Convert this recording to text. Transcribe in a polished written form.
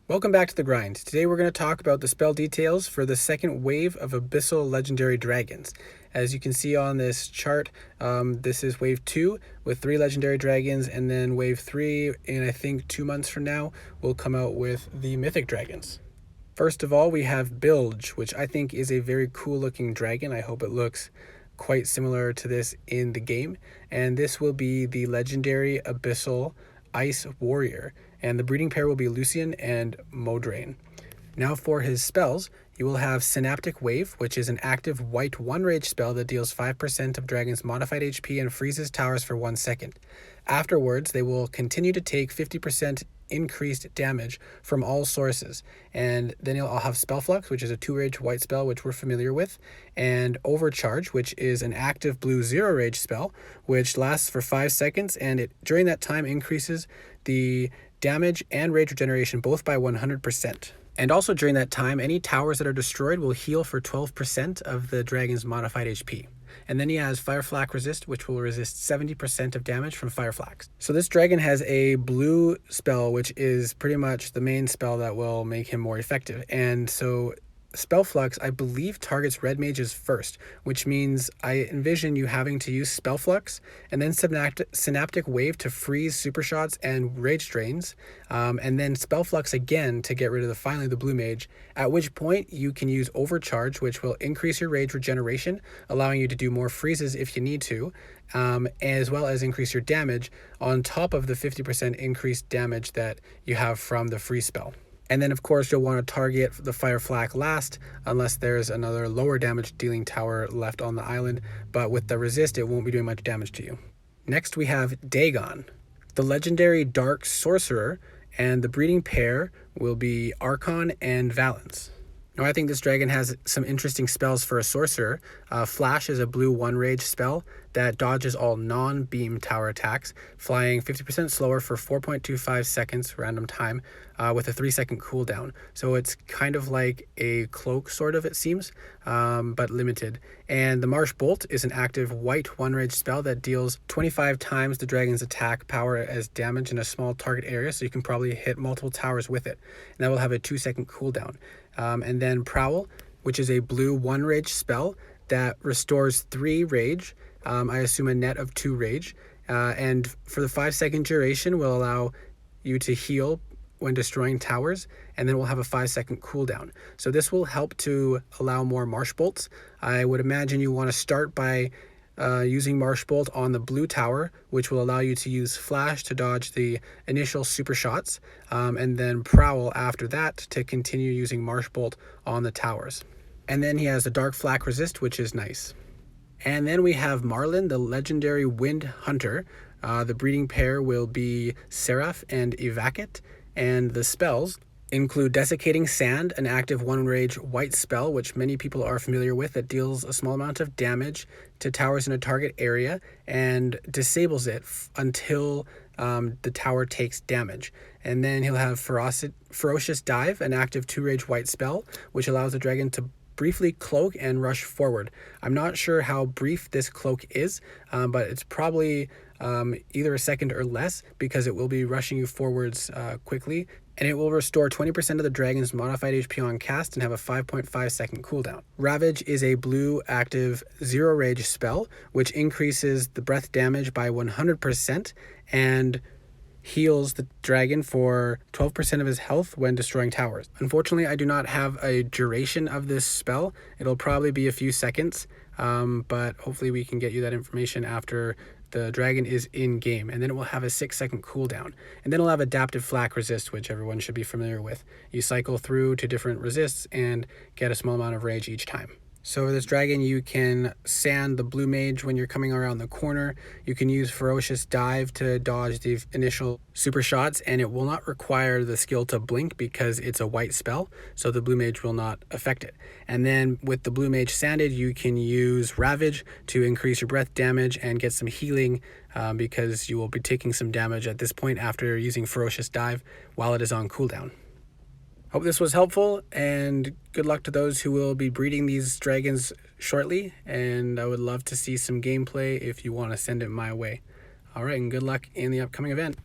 Welcome back to the grind. Today we're going to talk about the spell details for the second wave of Abyssal legendary dragons. As you can see on this chart, this is wave 2 with 3 legendary dragons, and then wave 3 in I think 2 months from now will come out with the mythic dragons. First of all, we have Bilge, which I think is a very cool looking dragon. I hope it looks quite similar to this in the game, and this will be the legendary Abyssal Ice Warrior, and the breeding pair will be Lucian and Modraine. Now for his spells, you will have Synaptic Wave, which is an active white 1 rage spell that deals 5% of dragon's modified HP and freezes towers for 1 second. Afterwards, they will continue to take 50% increased damage from all sources. And then I'll have Spell Flux, which is a 2 rage white spell, which we're familiar with, and Overcharge, which is an active blue 0 rage spell, which lasts for 5 seconds, and it during that time increases the damage and rage regeneration both by 100%. And also during that time, any towers that are destroyed will heal for 12% of the dragon's modified HP. And then he has Fire Flak Resist, which will resist 70% of damage from Fire Flaks. So this dragon has a blue spell, which is pretty much the main spell that will make him more effective. And so Spell Flux, I believe, targets red mages first, which means I envision you having to use Spell Flux and then Synaptic Wave to freeze super shots and rage drains, and then Spell Flux again to get rid of finally the blue mage, at which point you can use Overcharge, which will increase your rage regeneration, allowing you to do more freezes if you need to, as well as increase your damage on top of the 50% increased damage that you have from the free spell. And then, of course, you'll want to target the Fire Flak last, unless there's another lower damage dealing tower left on the island. But with the resist, it won't be doing much damage to you. Next, we have Dagon, the legendary Dark Sorcerer, and the breeding pair will be Archon and Valence. Now, I think this dragon has some interesting spells for a sorcerer. Flash is a blue 1 rage spell that dodges all non-beam tower attacks, flying 50% slower for 4.25 seconds random time with a 3-second cooldown. So it's kind of like a cloak, sort of, it seems, but limited. And the Marsh Bolt is an active white 1 rage spell that deals 25 times the dragon's attack power as damage in a small target area, so you can probably hit multiple towers with it. And that will have a 2-second cooldown. And then Prowl, which is a blue 1 rage spell that restores 3 rage, I assume a net of 2 rage, and for the 5-second duration will allow you to heal when destroying towers, and then we'll have a 5-second cooldown. So this will help to allow more Marsh Bolts. I would imagine you want to start by using Marsh Bolt on the blue tower, which will allow you to use Flash to dodge the initial super shots, and then Prowl after that to continue using Marsh Bolt on the towers. And then he has the Dark Flak Resist, which is nice. And then we have Marlin, the legendary Wind Hunter. The breeding pair will be Seraph and Evacuate, and the spells include Desiccating Sand, an active 1 rage white spell, which many people are familiar with, that deals a small amount of damage to towers in a target area and disables it until the tower takes damage. And then he'll have Ferocious Dive, an active 2 rage white spell, which allows the dragon to briefly cloak and rush forward. I'm not sure how brief this cloak is, but it's probably either a second or less, because it will be rushing you forwards quickly, and it will restore 20% of the dragon's modified HP on cast and have a 5.5 second cooldown. Ravage is a blue active 0 rage spell, which increases the breath damage by 100% and heals the dragon for 12% of his health when destroying towers. Unfortunately, I do not have a duration of this spell. It'll probably be a few seconds, but hopefully we can get you that information after the dragon is in game, and then it will have a 6-second cooldown. And then it'll have Adaptive Flak Resist, which everyone should be familiar with. You cycle through to different resists and get a small amount of rage each time. So for this dragon, you can sand the blue mage when you're coming around the corner. You can use Ferocious Dive to dodge the initial super shots, and it will not require the skill to blink because it's a white spell, so the blue mage will not affect it. And then with the blue mage sanded, you can use Ravage to increase your breath damage and get some healing, because you will be taking some damage at this point after using Ferocious Dive while it is on cooldown. Hope this was helpful, and good luck to those who will be breeding these dragons shortly, and I would love to see some gameplay if you want to send it my way. Alright, and good luck in the upcoming event.